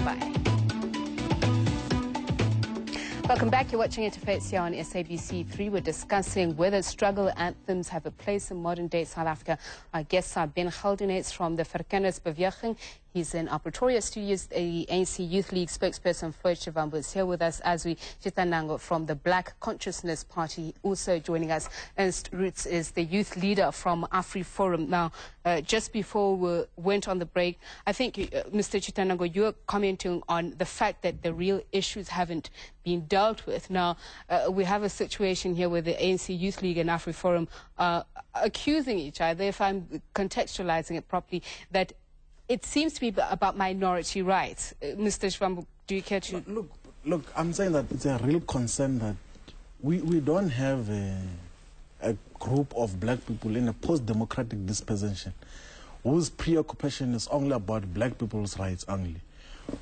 Bye. Welcome back. You're watching Interface here on SABC 3. We're discussing whether struggle anthems have a place in modern-day South Africa. Our guests are Ben Geldenhuys from the Verkennersbeweging. He's in our Pretoria studios. The ANC Youth League spokesperson Floyd Shivambu is here with us, as we Chitanango from the Black Consciousness Party also joining us. Ernst Roots is the youth leader from AfriForum. Now, just before we went on the break, I think, Mr. Chitanango, you were commenting on the fact that the real issues haven't been dealt with. Now, we have a situation here where the ANC Youth League and AfriForum are accusing each other, if I'm contextualizing it properly, that it seems to be about minority rights. Mr. Shivambu, do you care to... Look, I'm saying that it's a real concern that we don't have a group of black people in a post-democratic dispensation whose preoccupation is only about black people's rights only.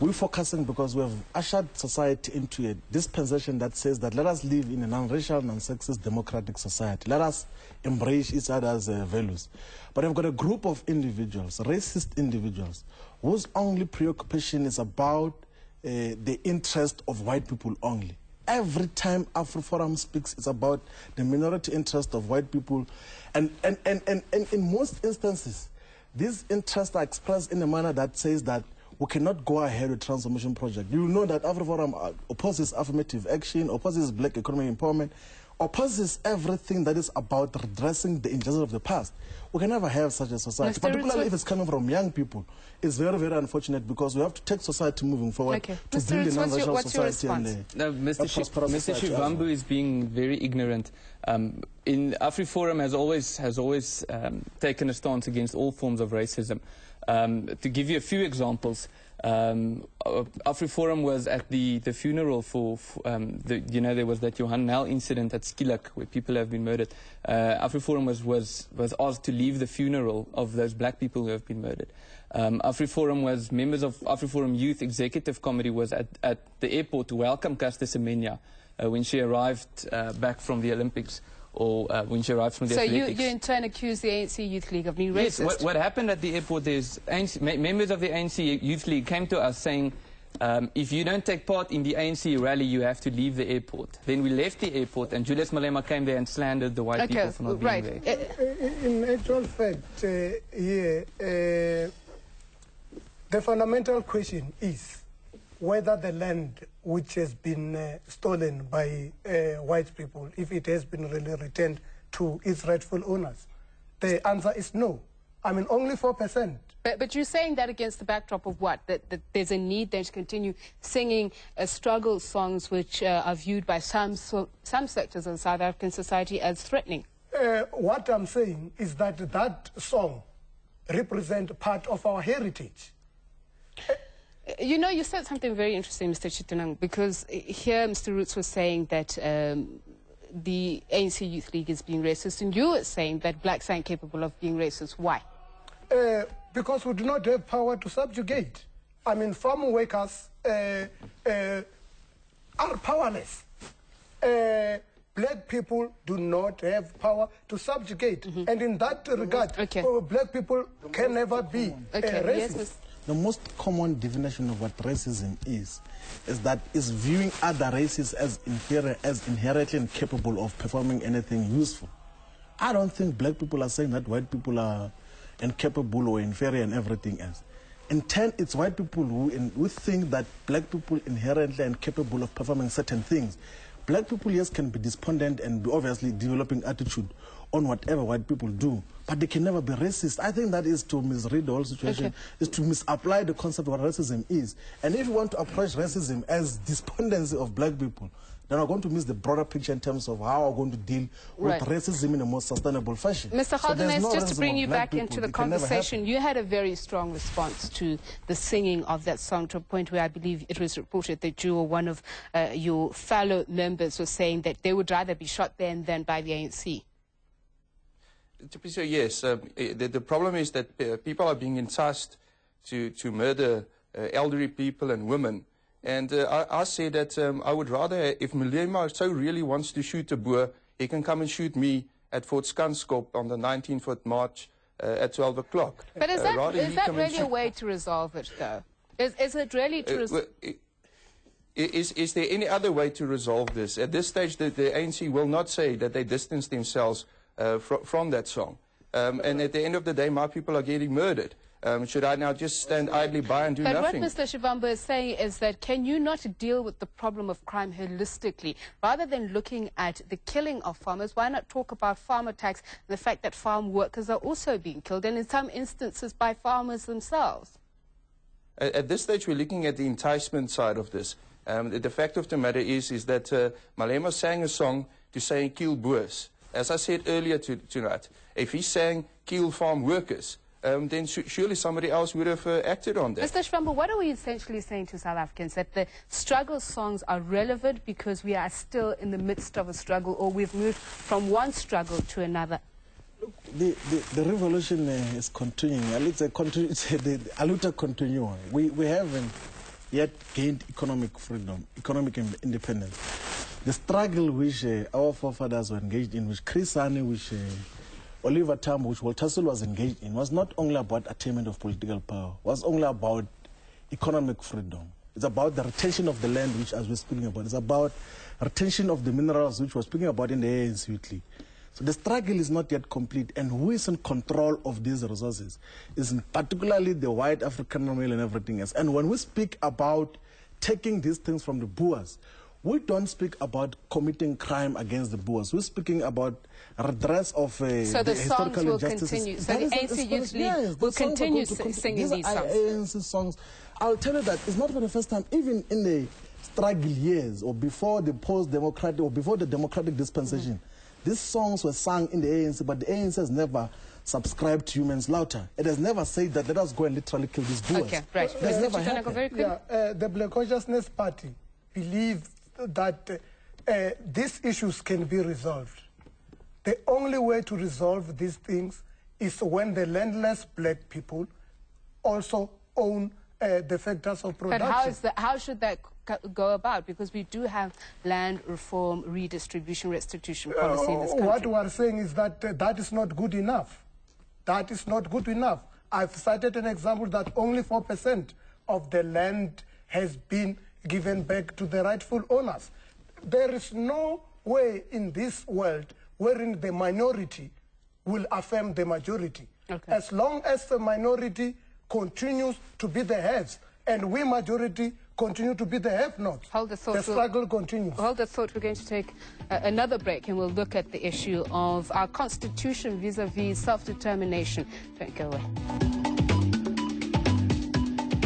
We're focusing because we have ushered society into a dispensation that says that let us live in a non-racial, non-sexist, democratic society. Let us embrace each other's values. But I've got a group of individuals, racist individuals, whose only preoccupation is about the interest of white people only. Every time AfriForum speaks, it's about the minority interest of white people. And in most instances, these interests are expressed in a manner that says that we cannot go ahead with transformation project. You know that AfriForum opposes affirmative action, opposes black economic empowerment, opposes everything that is about redressing the injustice of the past. We can never have such a society, particularly if it's coming from young people. It's very, very unfortunate because we have to take society moving forward to build a non-racial society. Mr. Shivambu is being very ignorant. In AfriForum has always taken a stance against all forms of racism. To give you a few examples, AfriForum was at the funeral for there was that Johan Nel incident at Skilak where people have been murdered. AfriForum was asked to leave the funeral of those black people who have been murdered. AfriForum was members of AfriForum Youth Executive Committee was at the airport to welcome Caster Semenya when she arrived back from the Olympics. Or when she arrived from the athletics. So you in turn accuse the ANC Youth League of being racist? Yes, what happened at the airport is members of the ANC Youth League came to us saying, if you don't take part in the ANC rally, you have to leave the airport. Then we left the airport and Julius Malema came there and slandered the white people for not being there. In actual fact, the fundamental question is whether the land which has been stolen by white people, if it has been really returned to its rightful owners. The answer is no. I mean, only 4%. But you're saying that against the backdrop of what? That there's a need then to continue singing struggle songs which are viewed by some sectors of South African society as threatening? What I'm saying is that that song represents part of our heritage. You know, you said something very interesting, Mr. Chitanang, because here Mr. Roots was saying that the ANC Youth League is being racist, and you were saying that blacks are incapable of being racist. Why? Because we do not have power to subjugate. I mean, farm workers are powerless. Black people do not have power to subjugate. And in that regard, black people can never be racist. Yes, the most common definition of what racism is that it's viewing other races as inferior, as inherently incapable of performing anything useful. I don't think black people are saying that white people are incapable or inferior and everything else. In turn, it's white people who think that black people inherently are incapable of performing certain things. Black people, yes, can be despondent and be obviously developing attitude on whatever white people do, but they can never be racist. I think that is to misread the whole situation, is to misapply the concept of what racism is. And if you want to approach racism as despondency of black people, then we're going to miss the broader picture in terms of how we're going to deal with racism in a more sustainable fashion. Mr. Geldenhuys, just to bring you back into the conversation, you had a very strong response to the singing of that song, to a point where I believe it was reported that you or one of your fellow members was saying that they would rather be shot there and then by the ANC. So yes, the problem is that people are being enticed to murder elderly people and women. And I say that I would rather, if Malema so really wants to shoot a Boer, he can come and shoot me at Fort Skanskop on the 19th of March at 12 o'clock. But is that really a way to resolve it, though? Is it really true? Is there any other way to resolve this? At this stage, the ANC will not say that they distance themselves from that song. And at the end of the day, my people are getting murdered. Should I now just stand idly by and do nothing? But what Mr. Shivamba is saying is that can you not deal with the problem of crime holistically? Rather than looking at the killing of farmers, why not talk about farm attacks and the fact that farm workers are also being killed, and in some instances by farmers themselves? At this stage, we're looking at the enticement side of this. The fact of the matter is that Malema sang a song to say kill boers. As I said earlier tonight, if he sang kill farm workers, then surely somebody else would have acted on that. Mr. Shivamba, what are we essentially saying to South Africans? That the struggle songs are relevant because we are still in the midst of a struggle, or we've moved from one struggle to another? The revolution is continuing. It's a luta continua. We haven't yet gained economic freedom, economic independence. The struggle which our forefathers were engaged in, which Chris Hani, which Oliver Tambo, which Walter Sisulu was engaged in, was not only about attainment of political power, was only about economic freedom. It's about the retention of the land, which as we're speaking about. It's about retention of the minerals, which we're speaking about in the ANC weekly. So the struggle is not yet complete, and who is in control of these resources is particularly the white African male and everything else. And when we speak about taking these things from the Boers, we don't speak about committing crime against the Boers. We're speaking about redress of so the songs will continue. So the ANC Youth League will continue singing these songs. ANC songs. I'll tell you that it's not for the first time, even in the struggle years or before the post-democratic or before the democratic dispensation. These songs were sung in the ANC, but the ANC has never subscribed to human slaughter. It has never said that let us go and literally kill these Boers. Okay, right. That's never happened. The Black Consciousness Party believes that these issues can be resolved. The only way to resolve these things is when the landless black people also own the factors of production. But how should that go about? Because we do have land reform, redistribution, restitution policy in this country. What we are saying is that that is not good enough. That is not good enough. I've cited an example that only 4% of the land has been given back to the rightful owners. There is no way in this world wherein the minority will affirm the majority. Okay. As long as the minority continues to be the heads and we majority continue to be the have-nots, the struggle continues. Hold the thought. We're going to take another break and we'll look at the issue of our constitution vis-a-vis self-determination. Don't go away.